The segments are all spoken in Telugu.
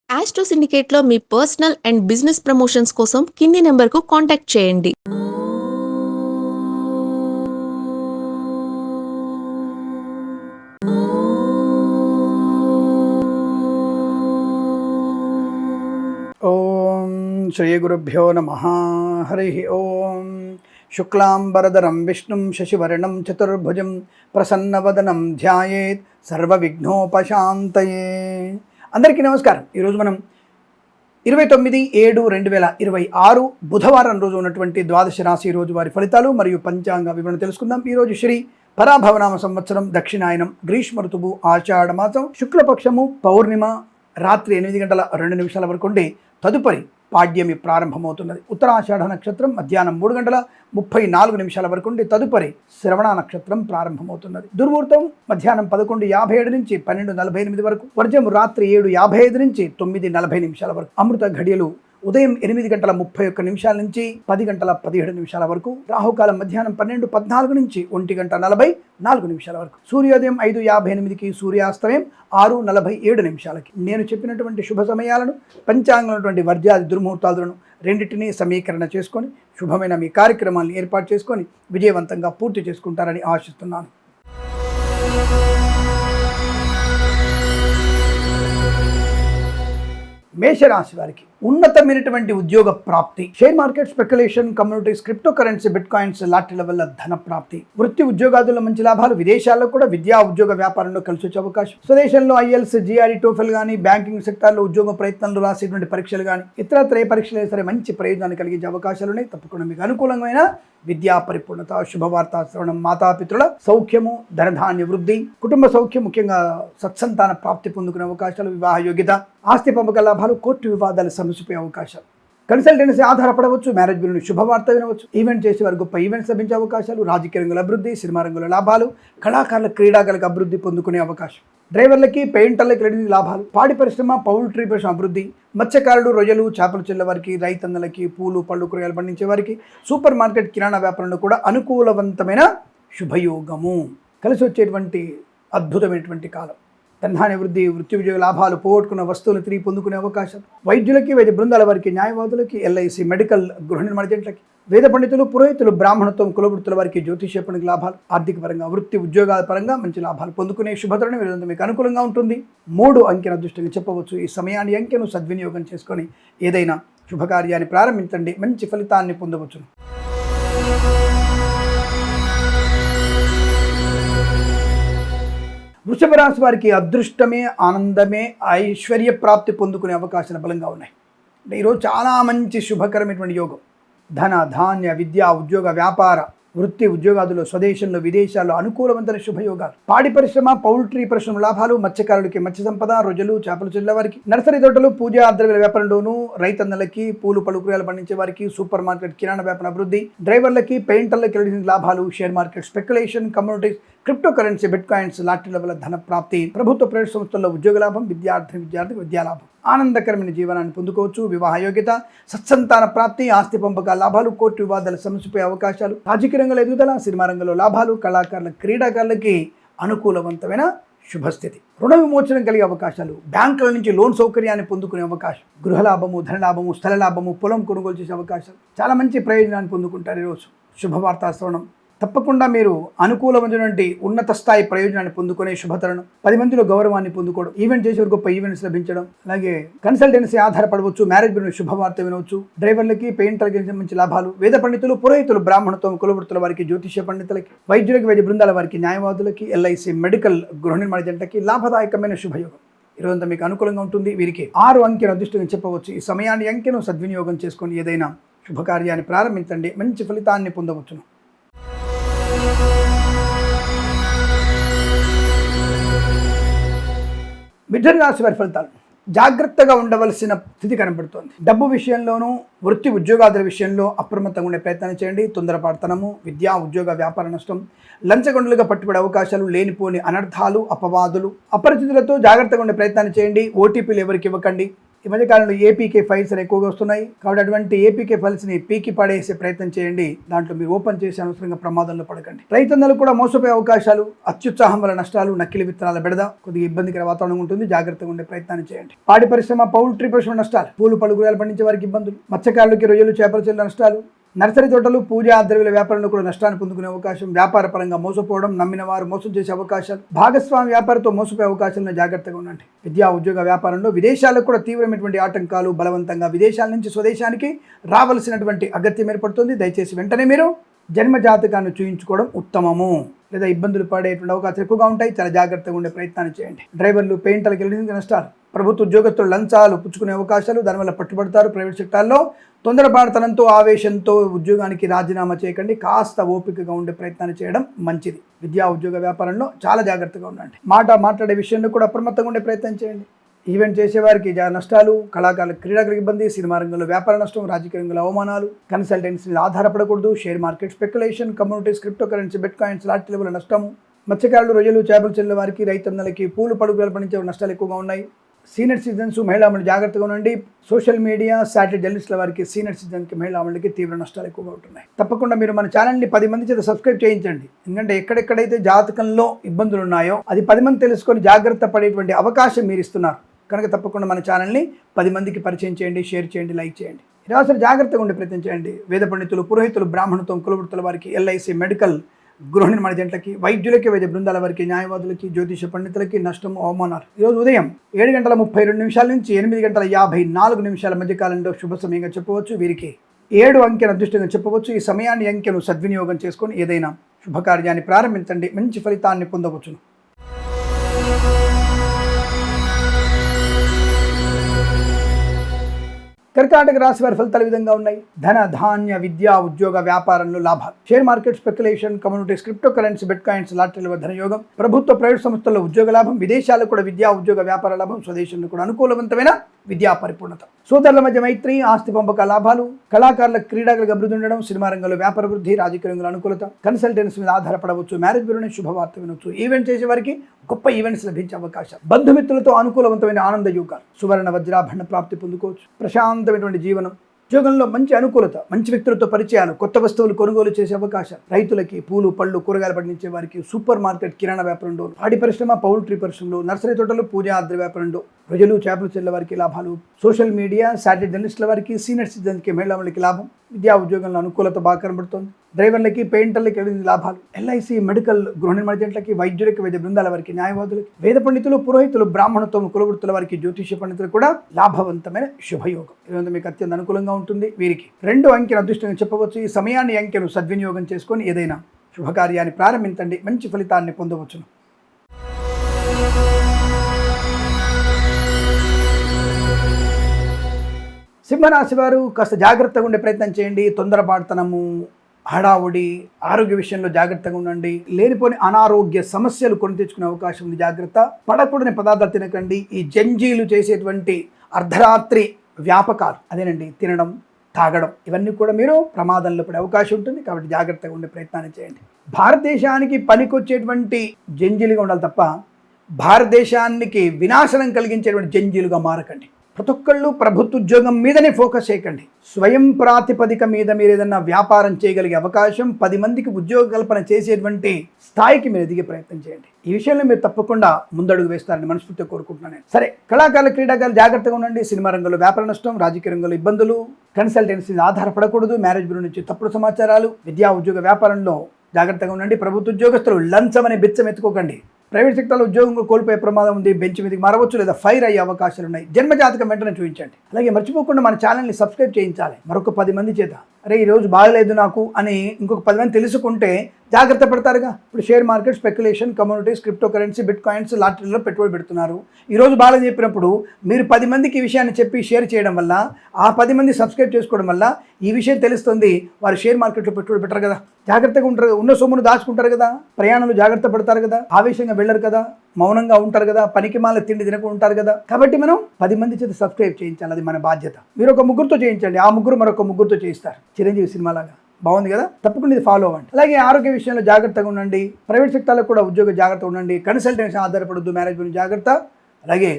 ఆస్ట్రో సిండికేట్లో మీ పర్సనల్ అండ్ బిజినెస్ ప్రమోషన్స్ కోసం కింది నెంబర్కు కాంటాక్ట్ చేయండి. ఓం శ్రీ గురుభ్యో నమః. హరి ఓం. శుక్లాంబరధరం విష్ణుం శశివర్ణం చతుర్భుజం ప్రసన్నవదనం ధ్యాయేత్ సర్వవిఘ్నోపశాంతయే. అందరికీ నమస్కారం. ఈరోజు మనం 29/7/2026 బుధవారం రోజు ఉన్నటువంటి ద్వాదశ రాశి రోజు వారి ఫలితాలు మరియు పంచాంగ వివరణ తెలుసుకుందాం. ఈరోజు శ్రీ పరాభవనామ సంవత్సరం, దక్షిణాయనం, గ్రీష్మ ఋతువు, ఆషాఢ మాసం, శుక్లపక్షము, పౌర్ణిమ రాత్రి 8 గంటల 2 నిమిషాల వరకు ఉండి తదుపరి పాడ్యమి ప్రారంభమవుతున్నది. ఉత్తరాషాఢ నక్షత్రం మధ్యాహ్నం 3 గంటల 34 నిమిషాల వరకు ఉండి తదుపరి శ్రవణ నక్షత్రం ప్రారంభమవుతున్నది. దుర్ముహూర్తం మధ్యాహ్నం 11:57 నుంచి 12:48 వరకు, వర్జము రాత్రి 7:55 నుంచి 9:40 నిమిషాల వరకు, అమృత ఘడియలు ఉదయం 8 గంటల 31 నిమిషాల నుంచి 10 గంటల 17 నిమిషాల వరకు, రాహుకాలం మధ్యాహ్నం 12:14 నుంచి 1:44 నిమిషాల వరకు, సూర్యోదయం 5:58కి, సూర్యాస్తమయం 6:47 నిమిషాలకి. నేను చెప్పినటువంటి శుభ సమయాలను, పంచాంగంలోటువంటి వర్జాది దుర్ముహూర్తాలను రెండింటినీ సమీకరణ చేసుకొని శుభమైన మీ కార్యక్రమాలను ఏర్పాటు చేసుకొని విజయవంతంగా పూర్తి చేసుకుంటారని ఆశిస్తున్నాను. మేషరాశి వారికి ఉన్నతమైనటువంటి ఉద్యోగ ప్రాప్తి, share market, speculation, commodities, crypto currency, bit coins లాంటి వల్ల ధన ప్రాప్తి, వృత్తి ఉద్యోగాదుల్లో మంచి లాభాలు, విదేశాల్లో కూడా విద్యా ఉద్యోగ వ్యాపారంలో కలిసి వచ్చే అవకాశం, స్వదేశంలో ఐఎల్స్, జిఆర్ఈ, టోఫెల్ కానీ, బ్యాంకింగ్ సెక్టార్లో ఉద్యోగ ప్రయత్నాలు రాసేటువంటి పరీక్షలు కానీ, ఇతరత్ర ఏ పరీక్షలు అయినా సరే మంచి ప్రయోజనాన్ని కలిగించే అవకాశాలు ఉన్నాయి. తప్పకుండా మీకు అనుకూలమైన విద్యా పరిపూర్ణత, శుభవార్త శ్రవణం, మాతాపితృల సౌఖ్యము, ధనధాన్య వృద్ధి, కుటుంబ సౌఖ్యం, ముఖ్యంగా సత్సంతాన ప్రాప్తి పొందుకునే అవకాశాలు, వివాహ యోగ్యత, ఆస్తి పంపక లాభాలు, కోర్టు వివాదాలు సమసిపోయే అవకాశాలు, కన్సల్టెన్సీ ఆధారపడవచ్చు, మ్యారేజ్ బిల్లుని శుభవార్త వినవచ్చు, ఈవెంట్ చేసే వారు గొప్ప ఈవెంట్స్ లభించే అవకాశాలు, రాజకీయ రంగుల అభివృద్ధి, సినిమా రంగుల లాభాలు, కళాకారుల, క్రీడాకారులకు అభివృద్ధి పొందుకునే అవకాశం, డ్రైవర్లకి, పెయింటర్లకి రెడీ లాభాలు, పాడి పరిశ్రమ, పౌల్ట్రీ పరిశ్రమ అభివృద్ధి, మత్స్యకారులు, రొయ్యలు, చేపలు చెల్లె వారికి, రైతన్నలకి, పూలు పళ్ళు కూరగాయలు పండించే వారికి, సూపర్ మార్కెట్, కిరాణా వ్యాపారంలో కూడా అనుకూలవంతమైన శుభయోగము కలిసి వచ్చేటువంటి అద్భుతమైనటువంటి కాలం. ధనధాన్య వృద్ధి, వృత్తి విజయ లాభాలు, పోగొట్టుకున్న వస్తువులు తిరిగి పొందుకునే అవకాశం, వైద్యులకి, వైద్య బృందాల వారికి, న్యాయవాదులకి, ఎల్ఐసి, మెడికల్, గృహ నిర్మాణ జంటలకి, వేద పండితులు, పురోహితులు, బ్రాహ్మణత్వం, కులవృత్తుల వారికి జ్యోతిష్య పనికి లాభాలు, ఆర్థిక పరంగా, వృత్తి ఉద్యోగాల పరంగా మంచి లాభాలు పొందుకునే శుభతరుణం ఈరోజు మీకు అనుకూలంగా ఉంటుంది. 3 అంకెల అదృష్టంగా చెప్పవచ్చు. ఈ సమయాన్ని, అంకెను సద్వినియోగం చేసుకొని ఏదైనా శుభకార్యాన్ని ప్రారంభించండి, మంచి ఫలితాన్ని పొందవచ్చు. వృషభ రాశి వారికి అదృష్టమే, ఆనందమే, ఐశ్వర్య ప్రాప్తి పొందుకునే అవకాశాలు బలంగా ఉన్నాయి. అంటే ఈరోజు చాలా మంచి శుభకరమైనటువంటి యోగం. ధన, ధాన్య, విద్యా, ఉద్యోగ, వ్యాపార, వృత్తి ఉద్యోగాదులు, స్వదేశంలో, విదేశాల్లో అనుకూలవంతమైన శుభయోగాలు, పాడి పరిశ్రమ, పౌల్ట్రీ పరిశ్రమ లాభాలు, మత్స్యకారులకి మత్స్య సంపద, రొయ్యలు, చేపలు చెల్లె వారికి, నర్సరీ తోటలు, పూజా ద్రవ్యాల వ్యాపారంలోను, రైతన్నలకి, పూలు పళ్ళు కూరగాయలు పండించే వారికి, సూపర్ మార్కెట్, కిరాణా వ్యాపార అభివృద్ధి, డ్రైవర్లకి, పెయింటర్లకి లాభాలు, share market, speculation, commodities, crypto currency, bit coins లాంటి వల్ల ధన ప్రాప్తి, ప్రభుత్వ ప్రైవేట్ సంస్థల్లో ఉద్యోగ లాభం, విద్యార్థికి విద్యాలాభం, ఆనందకరమైన జీవనాన్ని పొందుకోవచ్చు, వివాహ యోగ్యత, సత్సంతాన ప్రాప్తి, ఆస్తి పంపక లాభాలు, కోర్టు వివాదాలు సమసిపోయే అవకాశాలు, రాజకీయ రంగంలో ఎదుగుదల, సినిమా రంగంలో లాభాలు, కళాకారుల, క్రీడాకారులకి అనుకూలవంతమైన శుభస్థితి, రుణ విమోచనం కలిగే అవకాశాలు, బ్యాంకుల నుంచి లోన్ సౌకర్యాన్ని పొందుకునే అవకాశం, గృహలాభము, ధనలాభము, స్థల లాభము, పొలం కొనుగోలు చేసే అవకాశాలు, చాలా మంచి ప్రయోజనాన్ని పొందుకుంటారు ఈరోజు. శుభవార్త శ్రవణం, తప్పకుండా మీరు అనుకూలమైనటువంటి ఉన్నత స్థాయి ప్రయోజనాన్ని పొందుకునే శుభతరుణం. 10 మందిలో గౌరవాన్ని పొందుకోవడం, ఈవెంట్ చేసే గొప్ప ఈవెంట్స్ లభించడం, అలాగే కన్సల్టెన్సీ ఆధారపడవచ్చు, మ్యారేజ్ బిల్లు శుభవార్త వినవచ్చు, డ్రైవర్లకి, పెయింటర్లకి మంచి లాభాలు, వేద పండితులు, పురోహితులు, బ్రాహ్మణత్వం, కులవృత్తుల వారికి, జ్యోతిష్య పండితులకి, వైద్యులకి, వైద్య బృందాల వారికి, న్యాయవాదులకి, ఎల్ఐసి, మెడికల్, గృహ నిర్మాణ జంటకి లాభదాయకమైన శుభయోగం ఈరోజంతా మీకు అనుకూలంగా ఉంటుంది. వీరికి 6 అంకెల అదృష్టంగా చెప్పవచ్చు. ఈ సమయాన్ని, అంకెను సద్వినియోగం చేసుకొని ఏదైనా శుభకార్యాన్ని ప్రారంభించండి, మంచి ఫలితాన్ని పొందవచ్చును. మిథున రాశి వారి ఫలితాలు, జాగ్రత్తగా ఉండవలసిన స్థితి కనబడుతోంది. డబ్బు విషయంలోనూ, వృత్తి ఉద్యోగాదుల విషయంలో అప్రమత్తంగా ఉండే ప్రయత్నం చేయండి. తొందరపాటుతనము, విద్యా ఉద్యోగ వ్యాపార నష్టం, లంచగొండలుగా పట్టుబడే అవకాశాలు, లేనిపోని అనర్థాలు, అపవాదులు, అపరిచితులతో జాగ్రత్తగా ఉండే ప్రయత్నాన్ని చేయండి. ఓటీపీలు ఎవరికి ఇవ్వకండి. ఈ మధ్యకాలంలో ఏపీకే ఫైల్స్ అని ఎక్కువగా వస్తున్నాయి కాబట్టి అటువంటి ఏపీకే ఫైల్స్ని పీకి పడేసే ప్రయత్నం చేయండి. దాంట్లో మీరు ఓపెన్ చేసి అనవసరంగా ప్రమాదంలో పడకండి. రైతన్నలు కూడా మోసపోయే అవకాశాలు, అత్యుత్సాహం వల్ల నష్టాలు, నకిలీ విత్తనాల బెడద, కొద్దిగా ఇబ్బందికర వాతావరణం ఉంటుంది. జాగ్రత్తగా ఉండే ప్రయత్నాన్ని చేయండి. పాడి పరిశ్రమ, పౌల్ట్రీ పరిశ్రమ నష్టాలు, పూలు పళ్ళు కూరగాయలు పండించే వారికి ఇబ్బందులు, మత్స్యకారులకి రొయ్యలు చేపల చెల్లు నష్టాలు, నర్సరీ తోటలు, పూజా ద్రవ్యాల వ్యాపారంలో కూడా నష్టాన్ని పొందుకునే అవకాశం, వ్యాపార పరంగా మోసపోవడం, నమ్మిన వారు మోసం చేసే అవకాశాలు, భాగస్వామి వ్యాపారంతో మోసపోయే అవకాశాలను జాగ్రత్తగా ఉండండి. విద్యా ఉద్యోగ వ్యాపారంలో విదేశాలకు కూడా తీవ్రమైనటువంటి ఆటంకాలు, బలవంతంగా విదేశాల నుంచి స్వదేశానికి రావాల్సినటువంటి అగత్యం ఏర్పడుతుంది. దయచేసి వెంటనే మీరు జన్మ జాతకాన్ని చూయించుకోవడం ఉత్తమము. లేదా ఇబ్బందులు పడేటువంటి అవకాశాలు ఎక్కువగా ఉంటాయి. చాలా జాగ్రత్తగా ఉండే ప్రయత్నాన్ని చేయండి. డ్రైవర్లు, పెయింటర్లకు వెళ్ళిన నష్టాలు, ప్రభుత్వ ఉద్యోగస్తులు లంచాలు పుచ్చుకునే అవకాశాలు, దానివల్ల పట్టుబడతారు. ప్రైవేట్ సెక్టార్లో తొందరపాటుతనంతో, ఆవేశంతో ఉద్యోగానికి రాజీనామా చేయకండి. కాస్త ఓపికగా ఉండే ప్రయత్నాన్ని చేయడం మంచిది. విద్యా ఉద్యోగ వ్యాపారంలో చాలా జాగ్రత్తగా ఉండండి. మాట్లాడే విషయంలో కూడా అప్రమత్తంగా ఉండే ప్రయత్నం చేయండి. ఈవెంట్ చేసేవారికి నష్టాలు, కళాకారులకు, క్రీడాకులకు ఇబ్బంది, సినిమా రంగంలో వ్యాపార నష్టం, రాజకీయ రంగంలో అవమానాలు, కన్సల్టెన్సీ మీద ఆధారపడకూడదు, share market speculation, commodities, crypto currency, bitcoins, lottery level నష్టము, మత్స్యకారులు, రొయ్యలు చేపలు చెల్లె వారికి, రైతన్నలకి, పూలు పడుగులు పండించే నష్టాలు ఎక్కువగా ఉన్నాయి. సీనియర్ సిటిజన్స్, మహిళామణులు జాగ్రత్తగా ఉండండి. సోషల్ మీడియా, సాటిలైట్ జర్నలిస్టుల వారికి, సీనియర్ సిటిజన్కి, మహిళామణులకి తీవ్ర నష్టాలు ఎక్కువగా ఉంటున్నాయి. తప్పకుండా మీరు మన ఛానల్ని 10 మంది చేత సబ్స్క్రైబ్ చేయించండి. ఎందుకంటే ఎక్కడెక్కడైతే జాతకంలో ఇబ్బందులు ఉన్నాయో అది 10 మంది తెలుసుకొని జాగ్రత్త పడేటువంటి అవకాశం మీరు ఇస్తున్నారు. కనుక తప్పకుండా మన ఛానల్ని 10 మందికి పరిచయం చేయండి, షేర్ చేయండి, లైక్ చేయండి. రాసరి జాగ్రత్తగా ఉండే ప్రయత్నం చేయండి. వేద పండితులు, పురోహితులు, బ్రాహ్మణత్వం, కులవృత్తుల వారికి, ఎల్ఐసి, మెడికల్, గృహ నిర్మాణ జంటలకి, వైద్యులకి, వైద్య బృందాల వారికి, న్యాయవాదులకి, జ్యోతిష పండితులకి నష్టము, అవమానాలు. ఈరోజు ఉదయం 7:32 నుంచి 8:54 మధ్య కాలంలో శుభ సమయంగా చెప్పవచ్చు. వీరికి 7 అంకెను అదృష్టంగా చెప్పవచ్చు. ఈ సమయాన్ని, అంకెను సద్వినియోగం చేసుకొని ఏదైనా శుభకార్యాన్ని ప్రారంభించండి. మంచి ఫలితాన్ని పొందవచ్చును. కర్కాటక రాశి వారి ఫలితాలు విధంగా ఉన్నాయి. ధన, ధాన్య, విద్యా, ఉద్యోగ వ్యాపారంలో లాభాలు, share market speculation, commodities, crypto currency, bitcoins, లాటరీల ధనయోగం, ప్రభుత్వ ప్రైవేట్ సంస్థల్లో ఉద్యోగ లాభం, విదేశాలకు కూడా విద్యా ఉద్యోగ వ్యాపార లాభం, స్వదేశంలో కూడా అనుకూలవంతమైన విద్యా పరిపూర్ణత, సోదరుల మధ్య మైత్రి, ఆస్తి పంపక లాభాలు, కళాకారుల, క్రీడాకులకు అభివృద్ధి ఉండడం, సినిమా రంగంలో వ్యాపార వృద్ధి, రాజకీయ రంగంలో అనుకూలత, కన్సల్టెన్సీ మీద ఆధారపడవచ్చు, మ్యారేజ్ బ్యూరోని శుభవార్త వినొచ్చు, ఈవెంట్ చేసే వారికి గొప్ప ఈవెంట్స్ లభించే అవకాశాలు, బంధుమిత్రులతో అనుకూలవంతమైన ఆనంద యుగాలు, సువర్ణ వజ్రాభరణ ప్రాప్తి పొందుకోవచ్చు, ప్రశాంతమైనటువంటి జీవనం, ఉద్యోగంలో మంచి అనుకూలత, మంచి వ్యక్తులతో పరిచయాలు, కొత్త వస్తువులు కొనుగోలు చేసే అవకాశాలు, రైతులకి, పూలు పళ్ళు కూరగాయలు పండించే వారికి, సూపర్ మార్కెట్, కిరాణా వ్యాపారంలో, పాడి పరిశ్రమ, పౌల్ట్రీ పరిశ్రమలో, నర్సరీ తోటలు, పూజా ద్రవ్య వ్యాపారంలో, ప్రజలు, చేపలు చెల్లె వారికి లాభాలు, సోషల్ మీడియా, సాటిలైట్ జర్నలిస్టుల వారికి, సీనియర్ సిటిజన్కి, మహిళలకి లాభం, విద్యా ఉద్యోగంలో అనుకూలత బాగా కనబడుతోంది. డ్రైవర్లకి, పెయింటర్లకి లాభాలు, ఎల్ఐసి, మెడికల్, గృహ నిర్మాణ జంటలకి, వైద్యులకి, వైద్య బృందాల వారికి, న్యాయవాదులకి, వేద పండితులు, పురోహితులు, బ్రాహ్మణత్వం, కులవృత్తుల వారికి, జ్యోతిష పండితులు కూడా లాభవంతమైన శుభయోగం. ఈరోజు మీకు అత్యంత అనుకూలంగా ఉంటుంది. వీరికి 2 అంకెను అదృష్టంగా చెప్పవచ్చు. ఈ సమయాన్ని, అంకెను సద్వినియోగం చేసుకొని ఏదైనా శుభకార్యాన్ని ప్రారంభించండి. మంచి ఫలితాన్ని పొందవచ్చును. సింహరాశి వారు కాస్త జాగ్రత్తగా ఉండే ప్రయత్నం చేయండి. తొందరపాటుతనము, హడావుడి, ఆరోగ్య విషయంలో జాగ్రత్తగా ఉండండి. లేనిపోని అనారోగ్య సమస్యలు కొని తెచ్చుకునే అవకాశం ఉంది. జాగ్రత్త. పడకూడని పదార్థాలు తినకండి. ఈ జంజీలు చేసేటువంటి అర్ధరాత్రి వ్యాపకాలు, అదేనండి తినడం, తాగడం, ఇవన్నీ కూడా మీరు ప్రమాదంలో పడే అవకాశం ఉంటుంది. కాబట్టి జాగ్రత్తగా ఉండే ప్రయత్నాన్ని చేయండి. భారతదేశానికి పనికొచ్చేటువంటి జంజీలుగా ఉండాలి తప్ప భారతదేశానికి వినాశనం కలిగించేటువంటి జంజీలుగా మారకండి. ప్రతి ఒక్కళ్ళు ప్రభుత్వ ఉద్యోగం మీదనే ఫోకస్ చేయకండి. స్వయం ప్రాతిపదిక మీద మీరు ఏదన్నా వ్యాపారం చేయగలిగే అవకాశం, 10 మందికి ఉద్యోగ కల్పన చేసేటువంటి స్థాయికి మీరు ఎదిగే ప్రయత్నం చేయండి. ఈ విషయంలో మీరు తప్పకుండా ముందడుగు వేస్తారని మనస్ఫూర్తిగా కోరుకుంటున్నాను. సరే, కళాకారులు, క్రీడాకారులు జాగ్రత్తగా ఉండండి. సినిమా రంగంలో వ్యాపార నష్టం, రాజకీయ రంగంలో ఇబ్బందులు, కన్సల్టెన్సీ ఆధారపడకూడదు, మ్యారేజ్ బ్యూరో నుంచి తప్పుడు సమాచారాలు, విద్యా ఉద్యోగ వ్యాపారంలో జాగ్రత్తగా ఉండండి. ప్రభుత్వ ఉద్యోగస్తులు లంచం అనే బిచ్చం ఎత్తుకోకండి. ప్రైవేట్ సెక్టర్లో ఉద్యోగం కోల్పోయే ప్రమాదం ఉంది. బెంచ్ మీదకి మారవచ్చు లేదా ఫైర్ అయ్యే అవకాశాలు ఉన్నాయి. జన్మజాతకం వెంటనే చూపించండి. అలాగే మర్చిపోకుండా మన ఛానల్ని సబ్స్క్రైబ్ చేయించాలి. మరొక 10 మంది చేత అరే ఈరోజు బాగలేదు నాకు అని ఇంకొక 10 మంది తెలుసుకుంటే జాగ్రత్త పడతారుగా. ఇప్పుడు share market, speculation, commodities, crypto currency, bitcoins, లాటరీలో పెట్టుబడి పెడుతున్నారు. ఈరోజు బాగా చెప్పినప్పుడు మీరు 10 మందికి ఈ విషయాన్ని చెప్పి షేర్ చేయడం వల్ల, ఆ 10 మంది సబ్స్క్రైబ్ చేసుకోవడం వల్ల ఈ విషయం తెలుస్తుంది. వారు షేర్ మార్కెట్లో పెట్టుబడి పెట్టరు కదా, జాగ్రత్తగా ఉంటారు, ఉన్న సొమ్మును దాచుకుంటారు కదా, ప్రయాణాలు జాగ్రత్త పడతారు కదా, ఆవేశంగా వెళ్ళరు కదా, మౌనంగా ఉంటారు కదా, పనికి మాల తిండి తినకుండా ఉంటారు కదా. కాబట్టి మనం 10 మంది చేత సబ్స్క్రైబ్ చేయించాలి. అది మన బాధ్యత. మీరు ఒక ముగ్గురుతో చేయించండి, ఆ ముగ్గురు మరొక ముగ్గురుతో చేయిస్తారు. చిరంజీవి సినిమాలాగా బాగుంది కదా. తప్పకుండా ఇది ఫాలో అవ్వండి. అలాగే ఆరోగ్య విషయంలో జాగ్రత్తగా ఉండండి. ప్రైవేట్ సెక్టార్లో కూడా ఉద్యోగ జాగ్రత్తగా ఉండండి. కన్సల్టెన్సీ ఆధారపడద్దు, మ్యారేజ్ గురించి జాగ్రత్త. అలాగే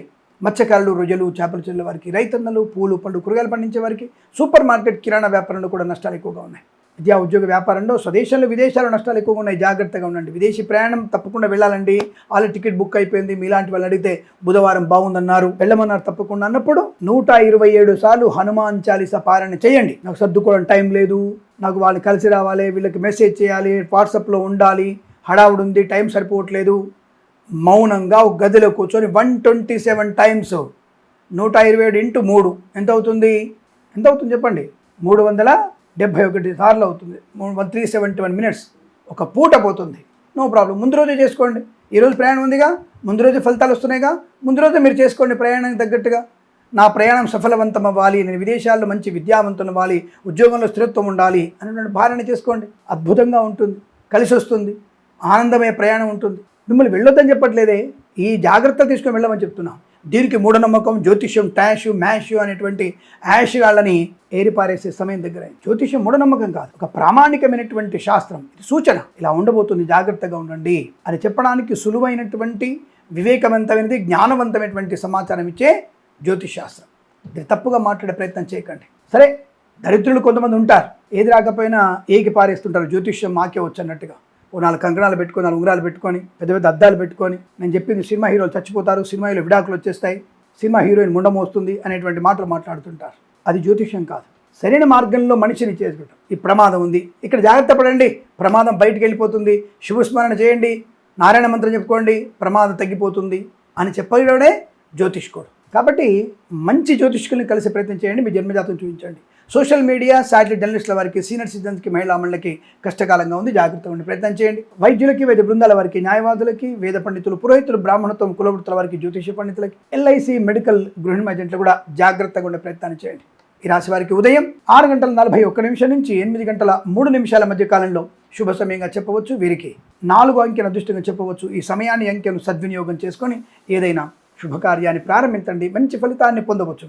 మత్స్యకారులు, రొయ్యలు, చేపలు చెల్లె వారికి, రైతన్నలు, పూలు, పళ్ళు, కూరగాయలు పండించే వారికి, సూపర్ మార్కెట్, కిరాణా వ్యాపారంలో కూడా నష్టాలు ఎక్కువగా ఉన్నాయి. విద్యా ఉద్యోగ వ్యాపారంలో స్వదేశంలో విదేశాల్లో నష్టాలు ఎక్కువగా ఉన్నాయి. జాగ్రత్తగా ఉండండి. విదేశీ ప్రయాణం తప్పకుండా వెళ్ళాలండి. ఆల్రెడీ టికెట్ బుక్ అయిపోయింది. మీలాంటి వాళ్ళు అడిగితే బుధవారం బాగుందన్నారు, వెళ్ళమన్నారు తప్పకుండా అన్నప్పుడు 127 సార్లు హనుమాన్ చాలీసా పారాయణ చేయండి. నాకు సర్దుకోవడం టైం లేదు, నాకు వాళ్ళు కలిసి రావాలి, వీళ్ళకి మెసేజ్ చేయాలి, వాట్సాప్లో ఉండాలి, హడావుడు ఉంది, టైం సరిపోవట్లేదు. మౌనంగా ఒక గదిలో కూర్చొని 127 టైమ్స్ 127 ఇంటూ 3 ఎంత అవుతుంది చెప్పండి? 371 సార్లు అవుతుంది. 371 మినిట్స్ ఒక పూట పోతుంది. No problem. ముందు రోజే చేసుకోండి. ఈరోజు ప్రయాణం ఉందిగా, ముందు రోజు ఫలితాలు వస్తున్నాయిగా, ముందు రోజే మీరు చేసుకోండి ప్రయాణానికి తగ్గట్టుగా. నా ప్రయాణం సఫలవంతం అవ్వాలి, నేను విదేశాల్లో మంచి విద్యావంతులు అవ్వాలి, ఉద్యోగంలో స్థిరత్వం ఉండాలి అనేటువంటి భావన చేసుకోండి. అద్భుతంగా ఉంటుంది, కలిసి వస్తుంది, ఆనందమయ ప్రయాణం ఉంటుంది. మిమ్మల్ని వెళ్ళొద్దని చెప్పట్లేదే, ఈ జాగ్రత్తలు తీసుకొని వెళ్ళమని చెప్తున్నాం. దీనికి మూఢనమ్మకం, జ్యోతిష్యం, ట్యాషు, మ్యాషు అనేటువంటి యాష్ వాళ్ళని ఏరిపారేసే సమయం దగ్గర. జ్యోతిష్యం మూఢనమ్మకం కాదు, ఒక ప్రామాణికమైనటువంటి శాస్త్రం. ఇది సూచన, ఇలా ఉండబోతుంది, జాగ్రత్తగా ఉండండి అని చెప్పడానికి సులువైనటువంటి, వివేకవంతమైనది, జ్ఞానవంతమైనటువంటి సమాచారం ఇచ్చే జ్యోతిష్ శాస్త్రం. ఇది తప్పుగా మాట్లాడే ప్రయత్నం చేయకండి. సరే, దరిద్రులు కొంతమంది ఉంటారు, ఏది రాకపోయినా ఏకి పారేస్తుంటారు. జ్యోతిష్యం మాకే వచ్చు అన్నట్టుగా 4 కంకణాలు పెట్టుకొని, 4 ఉంగరాలు పెట్టుకొని, పెద్ద పెద్ద అద్దాలు పెట్టుకొని, నేను చెప్పింది సినిమా హీరోలు చచ్చిపోతారు, సినిమా హీరో విడాకులు వచ్చేస్తాయి, సినిమా హీరోయిన్ ముండమోస్తుంది అనేటువంటి మాటలు మాట్లాడుతుంటారు. అది జ్యోతిష్యం కాదు. సరైన మార్గంలో మనిషిని చేసుకుంటాం. ఈ ప్రమాదం ఉంది, ఇక్కడ జాగ్రత్త పడండి, ప్రమాదం బయటికి వెళ్ళిపోతుంది, శుభస్మరణ చేయండి, నారాయణ మంత్రం చెప్పుకోండి, ప్రమాదం తగ్గిపోతుంది అని చెప్పగలడే జ్యోతిష్కుడు. కాబట్టి మంచి జ్యోతిష్కుల్ని కలిసి ప్రయత్నం చేయండి. మీ జన్మజాతం చూపించండి. సోషల్ మీడియా, శాటిలైట్ జర్నలిస్టుల వారికి, సీనియర్ సిటిజన్స్కి, మహిళా మండలికి కష్టకాలంగా ఉంది, జాగ్రత్తగా ఉండి ప్రయత్నం చేయండి. వైద్యులకి, వైద్య బృందాల వారికి, న్యాయవాదులకి, వేద పండితులు, పురోహితులు, బ్రాహ్మణత్వం, కులవృత్తుల వారికి, జ్యోతిష పండితులకి, ఎల్ఐసి, మెడికల్, గృహిణి ఏజెంట్లు కూడా జాగ్రత్తగా ఉండే ప్రయత్నాన్ని చేయండి. ఈ రాశి వారికి ఉదయం 6:41 నుంచి 8:03 మధ్య కాలంలో శుభ సమయంగా చెప్పవచ్చు. వీరికి 4 అంకెను అదృష్టంగా చెప్పవచ్చు. ఈ సమయాన్ని, అంకెను సద్వినియోగం చేసుకొని ఏదైనా శుభకార్యాన్ని ప్రారంభించండి, మంచి ఫలితాన్ని పొందవచ్చు.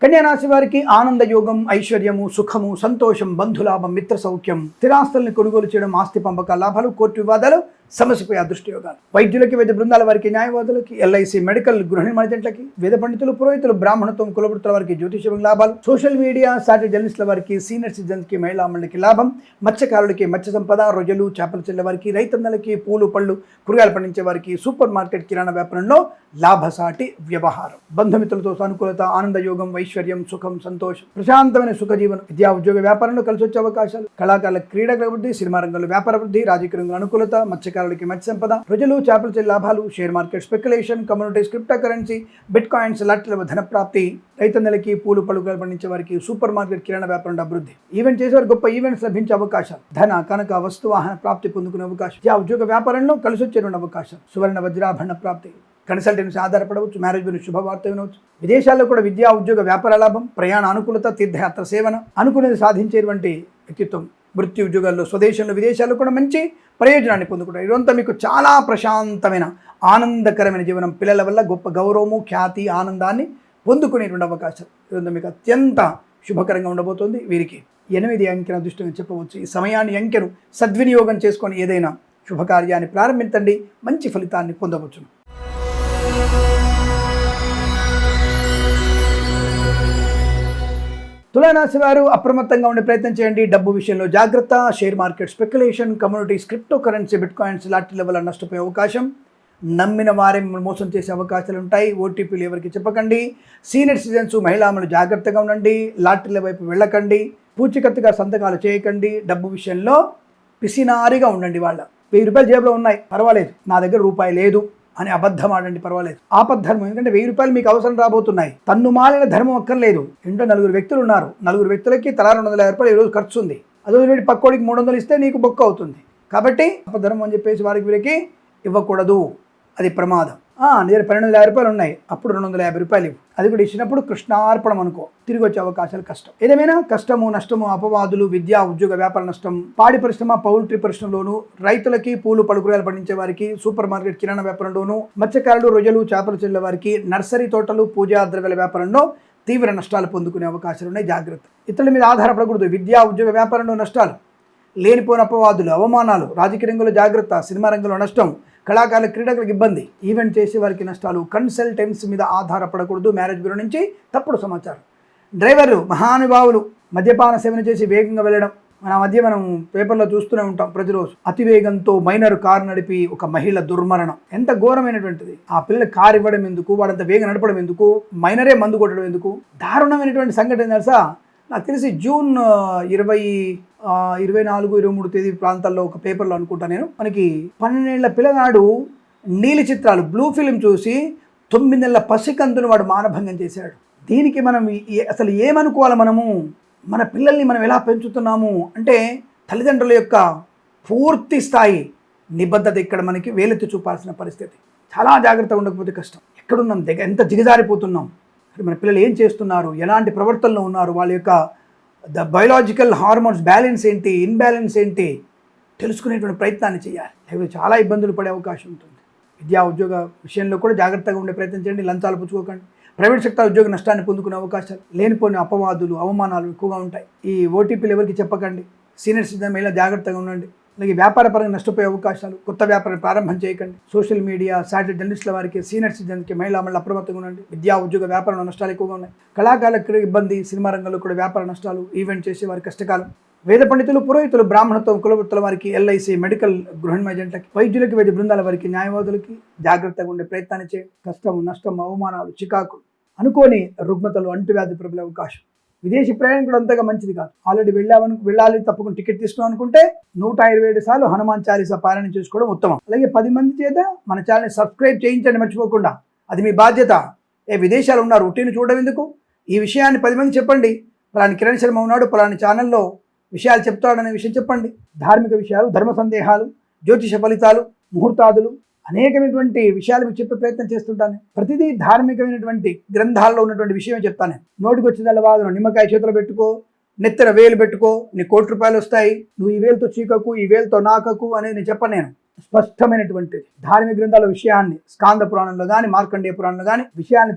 కన్యారాశి వారికి ఆనంద యోగం, ఐశ్వర్యము, సుఖము, సంతోషం, బంధులాభం, మిత్ర సౌఖ్యం, స్థిరాస్తుల్ని కొనుగోలు చేయడం, ఆస్తి పంపకాల లాభాలు, కోర్టు వివాదాలు, సమస్యపై అదృష్ట యోగాలు. వైద్యులకి, వైద్య బృందాల వారికి, న్యాయవాదులకి, ఎల్ఐసి, మెడికల్, గృహిణి ఏజెంట్లకి, వేద పండితులు, పురోహితులు, బ్రాహ్మణత్వం, కులవృత్తుల వారికి జ్యోతిషం లాభాలు, సోషల్ మీడియా, శాటిలైట్ జర్నలిస్టుల వారికి, సీనియర్ సిటిజన్స్కి, మహిళా మండలికి లాభం, మత్స్యకారులకి, మత్స్య సంపద, రొయ్యలు, చేపలు చెల్లె వారికి, రైతన్నలకి, పూలు, పళ్ళు, కూరగాయలు పండించే వారికి, సూపర్ మార్కెట్, కిరాణా వ్యాపారంలో లాభసాటి వ్యవహారం, బంధుమిత్రులతో సానుకూలత, ఆనంద యోగం, ఐశ్వర్యం, సుఖం, సంతోషం, ప్రశాంతమైన సుఖ జీవనం, విద్యా ఉద్యోగ వ్యాపారంలో కలిసి వచ్చే అవకాశాలు, కళాకారుల క్రీడల అభివృద్ధి, సినిమా రంగంలో వ్యాపార వృద్ధి, రాజకీయ రంగంలో అనుకూలత, మత్స్యకారులకి మత్స్య సంపద, ప్రజలు, చేపలు చెల్లి లాభాలు, share market speculation, commodities, crypto currency, bitcoins, లాటరీల ధన ప్రాప్తి, రైతన్నలకి, పూలు, పళ్ళు పండించే వారికి, సూపర్ మార్కెట్, కిరాణా వ్యాపారంలో అభివృద్ధి, ఈవెంట్ చేసేవారు గొప్ప ఈవెంట్స్ లభించే అవకాశాలు, ధన, కనక, వస్తు, వాహన ప్రాప్తి పొందుకునే అవకాశం, విద్యా ఉద్యోగ వ్యాపారంలో కలిసి వచ్చే అవకాశాలు, సువర్ణ వజ్రాభరణ ప్రాప్తి, కన్సల్టెన్సీ ఆధారపడవచ్చు, మ్యారేజ్ గురించి శుభవార్త వినవచ్చు. విదేశాల్లో కూడా విద్యా ఉద్యోగ వ్యాపార లాభం, ప్రయాణ అనుకూలత, తీర్థయాత్ర సేవన, అనుకునేది సాధించేటువంటి వ్యక్తిత్వం, వృత్తి ఉద్యోగాల్లో, స్వదేశంలో, విదేశాల్లో కూడా మంచి ప్రయోజనాన్ని పొందుకుంటారు. ఇదంతా మీకు చాలా ప్రశాంతమైన, ఆనందకరమైన జీవనం, పిల్లల వల్ల గొప్ప గౌరవము, ఖ్యాతి, ఆనందాన్ని పొందుకునేటువంటి అవకాశం. ఇదంతా మీకు అత్యంత శుభకరంగా ఉండబోతుంది. వీరికి 8 అంకెను అదృష్టంగా చెప్పవచ్చు. ఈ సమయాన్ని, అంకెను సద్వినియోగం చేసుకొని ఏదైనా శుభకార్యాన్ని ప్రారంభించండి, మంచి ఫలితాన్ని పొందవచ్చు. తులారాశి వారు అప్రమత్తంగా ఉండే ప్రయత్నం చేయండి. డబ్బు విషయంలో జాగ్రత్త, share market speculation, commodities, crypto currency, bitcoins, లాటరీల వల్ల నష్టపోయే అవకాశం, నమ్మిన వారే మోసం చేసే అవకాశాలు ఉంటాయి. ఓటీపీలు ఎవరికి చెప్పకండి. సీనియర్ సిటిజన్స్, మహిళాములు జాగ్రత్తగా ఉండండి. లాటరీల వైపు వెళ్ళకండి. పూచికత్తుగా సంతకాలు చేయకండి. డబ్బు విషయంలో పిసినారిగా ఉండండి. వాళ్ళ 1000 రూపాయలు జేబులో ఉన్నాయి, పర్వాలేదు, నా దగ్గర రూపాయి లేదు అని అబద్ధం ఆడండి, పర్వాలేదు. ఆపద్ధర్మం, ఎందుకంటే 1000 రూపాయలు మీకు అవసరం రాబోతున్నాయి. తన్నుమాలిన ధర్మం అక్కర్లేదు. ఇంట్లో 4 వ్యక్తులు ఉన్నారు, 4 వ్యక్తులకి తలా 250 రూపాయలు ఈరోజు ఖర్చు ఉంది. అదే పక్కోడికి 300 ఇస్తే నీకు బొక్క అవుతుంది. కాబట్టి అపధర్మం అని చెప్పేసి వారికి వీరికి ఇవ్వకూడదు, అది ప్రమాదం. నీ దగ్గర 1250 రూపాయలు ఉన్నాయి, అప్పుడు 250 రూపాయలు ఇవ్వు. అది కూడా ఇచ్చినప్పుడు కృష్ణార్పణం అనుకో, తిరిగి వచ్చే అవకాశాలు కష్టం. ఏదేమైనా కష్టము, నష్టము, అపవాదులు, విద్యా ఉద్యోగ వ్యాపార నష్టం, పాడి పరిశ్రమ, పౌల్ట్రీ పరిశ్రమలోను, రైతులకి, పూలు, పలుకురాయలు పండించే వారికి, సూపర్ మార్కెట్, కిరాణా వ్యాపారంలోను, మత్స్యకారులు, రొయ్యలు, చేపలు చెల్లె వారికి, నర్సరీ తోటలు, పూజా ద్రవ్యాల వ్యాపారంలో తీవ్ర నష్టాలు పొందుకునే అవకాశాలు ఉన్నాయి. జాగ్రత్త. ఇతరుల మీద ఆధారపడకూడదు. విద్యా ఉద్యోగ వ్యాపారంలో నష్టాలు, లేనిపోయిన అపవాదులు, అవమానాలు, రాజకీయ రంగంలో జాగ్రత్త, సినిమా రంగంలో నష్టం, కళాకారుల క్రీడకులకు ఇబ్బంది, ఈవెంట్ చేసే వారికి నష్టాలు, కన్సల్టెన్సీ మీద ఆధారపడకూడదు, మ్యారేజ్ బ్యూరో నుంచి తప్పుడు సమాచారం, డ్రైవర్లు మహానుభావులు మద్యపాన సేవన చేసి వేగంగా వెళ్ళడం. మనం పేపర్లో చూస్తూనే ఉంటాం ప్రతిరోజు. అతివేగంతో మైనర్ కారు నడిపి ఒక మహిళ దుర్మరణం. ఎంత ఘోరమైనటువంటిది. ఆ పిల్లలు కారు ఇవ్వడం ఎందుకు, వాడంత వేగం నడపడం ఎందుకు, మైనరే మందు కొట్టడం ఎందుకు, దారుణమైనటువంటి సంఘటన తెలుసా. నాకు తెలిసి జూన్ 24-23 తేదీ ప్రాంతాల్లో ఒక పేపర్లో అనుకుంటా నేను, మనకి 12 ఏళ్ల పిల్లగాడు నీలి చిత్రాలు బ్లూ ఫిలిం చూసి 9 నెలల పసికందును వాడు మానభంగం చేశాడు. దీనికి మనం అసలు ఏమనుకోవాలి? మన పిల్లల్ని మనం ఎలా పెంచుతున్నాము అంటే తల్లిదండ్రుల యొక్క పూర్తి స్థాయి నిబద్ధత ఇక్కడ మనకి వేలెత్తి చూపాల్సిన పరిస్థితి. చాలా జాగ్రత్తగా ఉండకపోతే కష్టం. ఎక్కడున్నాం, ఎంత దిగజారిపోతున్నాం, మన పిల్లలు ఏం చేస్తున్నారు, ఎలాంటి ప్రవర్తనలో ఉన్నారు, వాళ్ళ యొక్క బయోలాజికల్ హార్మోన్స్ బ్యాలెన్స్ ఏంటి, ఇన్బ్యాలెన్స్ ఏంటి తెలుసుకునేటువంటి ప్రయత్నాన్ని చేయాలి. లేకపోతే చాలా ఇబ్బందులు పడే అవకాశం ఉంటుంది. విద్యా ఉద్యోగ విషయంలో కూడా జాగ్రత్తగా ఉండే ప్రయత్నం చేయండి. లంచాలు పుచ్చుకోకండి. ప్రైవేట్ సెక్టర్ ఉద్యోగ నష్టాన్ని పొందుకునే అవకాశాలు, లేనిపోయిన అపవాదులు, అవమానాలు ఎక్కువగా ఉంటాయి. ఈ ఓటీపీలు ఎవరికి చెప్పకండి. సీనియర్ సిటిజన్ మహిళ జాగ్రత్తగా ఉండండి. అలాగే వ్యాపారపరంగా నష్టపోయే అవకాశాలు, కొత్త వ్యాపారం ప్రారంభం చేయకండి. సోషల్ మీడియా, సాటిలైట్ జర్నలిస్టుల వారికి, సీనియర్ సిటిజన్కి, మహిళా అప్రమత్తంగా ఉండండి. విద్యా ఉద్యోగ వ్యాపారంలో నష్టాలు ఎక్కువగా ఉన్నాయి. కళాకారులకు ఇబ్బంది, సినిమా రంగంలో కూడా వ్యాపార నష్టాలు, ఈవెంట్ చేసే వారికి కష్టకాలం. వేద పండితులు, పురోహితులు, బ్రాహ్మణత్వం, కులవృత్తుల వారికి, ఎల్ఐసి, మెడికల్, గృహిణి ఏజెంట్లకి, వైద్యులకి, వైద్య బృందాల వారికి, న్యాయవాదులకి జాగ్రత్తగా ఉండే ప్రయత్నాన్ని చేయండి. కష్టం, నష్టం, అవమానాలు, చికాకులు, అనుకోని రుగ్మతలు, అంటువ్యాధి ప్రబలే అవకాశం. విదేశీ ప్రయాణం కూడా అంతగా మంచిది కాదు. ఆల్రెడీ వెళ్ళాలి, తప్పకుండా టికెట్ తీసుకున్నాం అనుకుంటే 127 సార్లు హనుమాన్ చాలీసా పారాయణ చేసుకోవడం ఉత్తమం. అలాగే 10 మంది చేత మన ఛానల్ని సబ్స్క్రైబ్ చేయించండి మర్చిపోకుండా. అది మీ బాధ్యత. విదేశాలు ఉన్నారు, ఉట్టిని చూడడం ఎందుకు? ఈ విషయాన్ని 10 మంది చెప్పండి. పలాని కిరణ్ శర్మ ఉన్నాడు, పలాని ఛానల్లో విషయాలు చెప్తాడనే విషయం చెప్పండి. ధార్మిక విషయాలు, ధర్మ సందేహాలు, జ్యోతిష ఫలితాలు, ముహూర్తాదులు, అనేకమైనటువంటి విషయాలు మీకు చెప్పే ప్రయత్నం చేస్తుంటాను. ప్రతిదీ ధార్మికమైనటువంటి గ్రంథాల్లో ఉన్నటువంటి విషయమే చెప్తాను. నోటికి వచ్చిన వాదన, నిమ్మకాయ చేతిలో పెట్టుకో, నెత్తిన వేలు పెట్టుకో, నీ ₹1,00,000 వస్తాయి, నువ్వు ఈ వేలుతో చీకకు, ఈ వేలుతో నాకకు అనేది నేను చెప్పను. నేను స్పష్టమైనటువంటి ధార్మిక గ్రంథాల విషయాన్ని స్కాంద పురాణంలో కానీ, మార్కండేయ పురాణంలో కానీ విషయాన్ని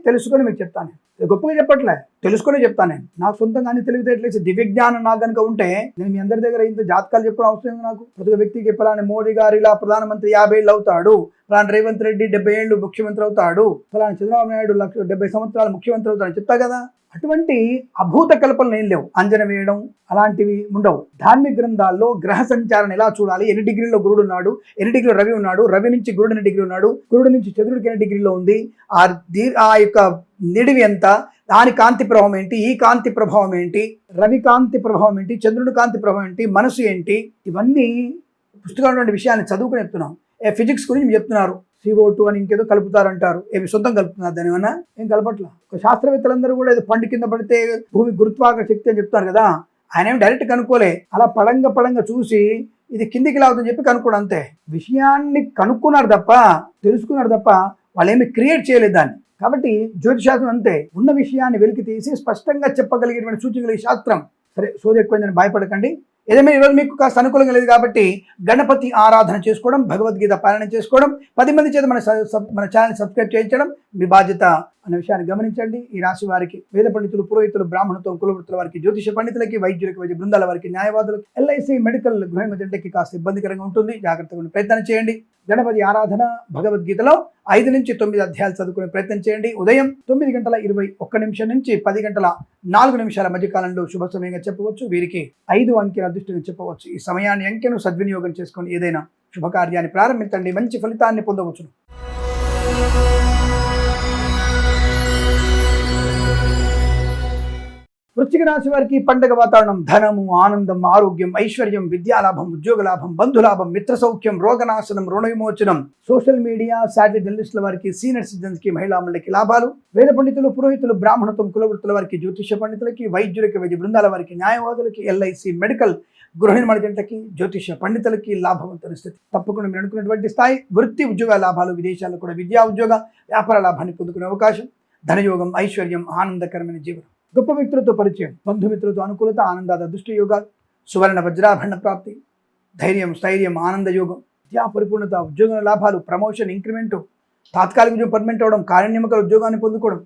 తెలుసుకొని మీకు చెప్తాను. గొప్పగా చెప్పట్లే, తెలుసుకునే చెప్తాను. నేను నాకు సొంతంగా అన్ని తెలివితేటలేసి దివ్య జ్ఞానం నాకు కనుక ఉంటే నేను మీ అందరి దగ్గర ఇంత జాతకాలు చెప్పడం అవసరం ఉంది. నాకు ప్రతి వ్యక్తికి పలాని మోడీ గారు ఇలా ప్రధానమంత్రి 50 ఏళ్ళు అవుతాడు, పలాని రేవంత్ రెడ్డి 70 ఏళ్ళు ముఖ్యమంత్రి అవుతాడు, పలాని చంద్రబాబు నాయుడు 70 సంవత్సరాలు ముఖ్యమంత్రి అవుతాడు చెప్తా కదా. అటువంటి అభూత కల్పనలు ఏం లేవు. అంజన వేయడం అలాంటివి ఉండవు. ధార్మిక గ్రంథాల్లో గ్రహ సంచారం ఎలా చూడాలి, ఎన్ని డిగ్రీలో గురుడు ఉన్నాడు, ఎన్ని డిగ్రీలో రవి ఉన్నాడు, రవి నుంచి గురుడు ఎన్ని డిగ్రీ ఉన్నాడు, గురుడు నుంచి చంద్రుడికి ఎన్ని డిగ్రీలో ఉంది, ఆ యొక్క నిడివి ఎంత, దాని కాంతి ప్రభావం ఏంటి, ఈ కాంతి ప్రభావం ఏంటి, రవి కాంతి ప్రభావం ఏంటి, చంద్రుడి కాంతి ప్రభావం ఏంటి, మనసు ఏంటి, ఇవన్నీ పుస్తకాలు విషయాన్ని చదువుకుని చెప్తున్నాం. ఫిజిక్స్ గురించి చెప్తున్నారు, CO2 అని ఇంకేదో కలుపుతారంటారు. ఏమి సొంతం కలుపుతున్నారు, దాని ఏమన్నా ఏం కలపట్ల. శాస్త్రవేత్తలందరూ కూడా ఏదో పండు కింద పడితే భూమి గురుత్వాకర్షణ శక్తి అని చెప్తారు కదా, ఆయన ఏమి డైరెక్ట్ కనుక్కోలే, అలా పడంగా చూసి ఇది కిందికి లావుతుందని చెప్పి కనుక్కోడు అంతే. విషయాన్ని కనుక్కున్నారు తప్ప, తెలుసుకున్నారు తప్ప వాళ్ళు ఏమి క్రియేట్ చేయలేదు దాన్ని. కాబట్టి జ్యోతిశాస్త్రం అంతే, ఉన్న విషయాన్ని వెలికి తీసి స్పష్టంగా చెప్పగలిగేటువంటి సూచించగలిగే శాస్త్రం. సరే, సోది ఎక్కువైందని భయపడకండి. ఏదేమైనా ఈరోజు మీకు కాస్త అనుకూలంగా లేదు కాబట్టి గణపతి ఆరాధన చేసుకోవడం, భగవద్గీత పారాయణ చేసుకోవడం, 10 మంది చేత మన ఛానల్ సబ్స్క్రైబ్ చేయించడం మీ బాధ్యత అనే విషయాన్ని గమనించండి. ఈ రాశి వారికి వేద పండితులు, పురోహితులు, బ్రాహ్మణత్వం, కులవృత్తుల వారికి, జ్యోతిష పండితులకి, వైద్యులకి, వైద్య బృందాల వారికి, న్యాయవాదులకు, ఎల్ఐసి, మెడికల్, గృహిణి ఏజెంట్లకి కాస్త ఇబ్బందికరంగా ఉంటుంది. జాగ్రత్తగా ఉండే ప్రయత్నం చేయండి. గణపతి ఆరాధన భగవద్గీతలో 5 నుంచి 9 అధ్యాయాలు చదువుకునే ప్రయత్నం చేయండి. ఉదయం 9:21 నుంచి 10:04 మధ్యకాలంలో శుభ సమయంగా చెప్పవచ్చు. వీరికి 5 అంకెల అదృష్టంగా చెప్పవచ్చు. ఈ సమయాన్ని అంకెను సద్వినియోగం చేసుకొని ఏదైనా శుభకార్యాన్ని ప్రారంభించండి, మంచి ఫలితాన్ని పొందవచ్చును. వృశ్చిక రాశి వారికి పండగ వాతావరణం, ధనము, ఆనందం, ఆరోగ్యం, ఐశ్వర్యం, విద్యాలాభం, ఉద్యోగ లాభం, బంధులాభం, మిత్ర సౌఖ్యం, రోగనాశనం, రుణ విమోచనం, సోషల్ మీడియా, సాటిలైట్ జర్నలిస్టుల వారికి, సీనియర్ సిటిజన్స్కి, మహిళా మండలికి లాభాలు, వేద పండితులు, పురోహితులు, బ్రాహ్మణత్వం, కులవృత్తుల వారికి, జ్యోతిష పండితులకి, వైద్యులకి, వైద్య బృందాల వారికి, న్యాయవాదులకి, ఎల్ఐసి, మెడికల్, గృహిణి ఏజెంట్లకి, జ్యోతిష పండితులకి లాభవంతమైన స్థితి. తప్పకుండా మీరు అనుకున్నటువంటి స్థాయి, వృత్తి ఉద్యోగ లాభాలు, విదేశాల్లో కూడా విద్యా ఉద్యోగ వ్యాపార లాభాన్ని పొందుకునే అవకాశం, ధనయోగం, ఐశ్వర్యం, ఆనందకరమైన జీవనం, గొప్ప వ్యక్తులతో పరిచయం, బంధుమిత్రులతో అనుకూలత, ఆనందాద అదృష్ట యోగాలు, సువర్ణ వజ్రాభరణ ప్రాప్తి, ధైర్యం, స్థైర్యం, ఆనంద యోగం, విద్యా పరిపూర్ణత, ఉద్యోగ లాభాలు, ప్రమోషన్, ఇంక్రిమెంటు, తాత్కాలిక ఉద్యోగం పర్మనెంట్ అవడం, కార్యనియమక ఉద్యోగాన్ని పొందుకోవడం,